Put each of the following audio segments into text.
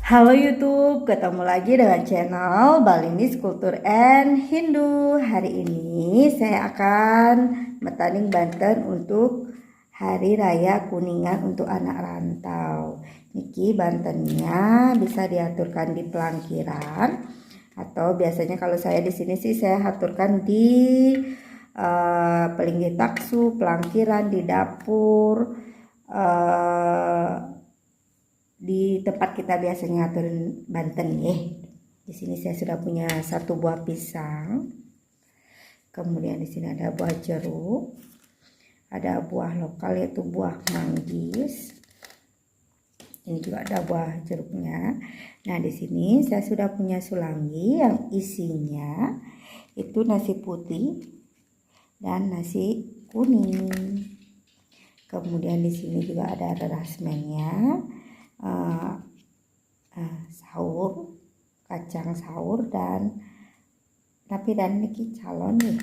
Halo YouTube, ketemu lagi dengan channel Balinese Culture and Hindu. Hari ini saya akan bertanding Banten untuk Hari Raya Kuningan untuk anak rantau. Niki Bantennya bisa diaturkan di pelangkiran atau biasanya kalau saya di sini sih saya aturkan di pelinggih taksu, pelangkiran, di dapur, di tempat kita biasanya atur Banten ya. Di sini saya sudah punya satu buah pisang. Kemudian di sini ada buah jeruk. Ada buah lokal yaitu buah manggis. Ini juga ada buah jeruknya. Nah, di sini saya sudah punya sulangi yang isinya itu nasi putih dan nasi kuning. Kemudian di sini juga ada rasmennya. Sahur, kacang sahur dan niki calon nih.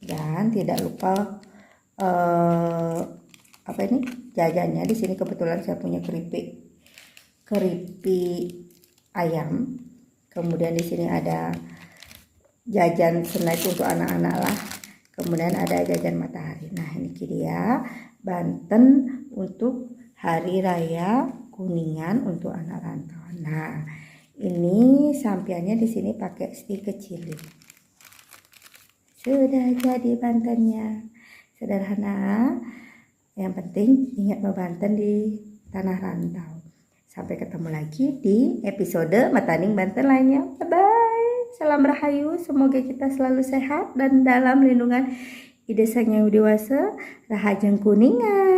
Dan tidak lupa jajannya. Di sini kebetulan saya punya keripik ayam. Kemudian di sini ada jajan snack untuk anak-anak lah. Kemudian ada jajan matahari. Nah, ini dia Banten untuk Hari Raya Kuningan untuk anak rantau. Nah, ini sampiannya di sini pakai stik kecil. Sudah jadi Bantennya. Sederhana. Yang penting ingat Banten di tanah rantau. Sampai ketemu lagi di episode Mataning Banten lainnya. Bye bye. Salam rahayu. Semoga kita selalu sehat dan dalam lindungan Ide Sang Yang Dewasa Rahajeng Kuningan.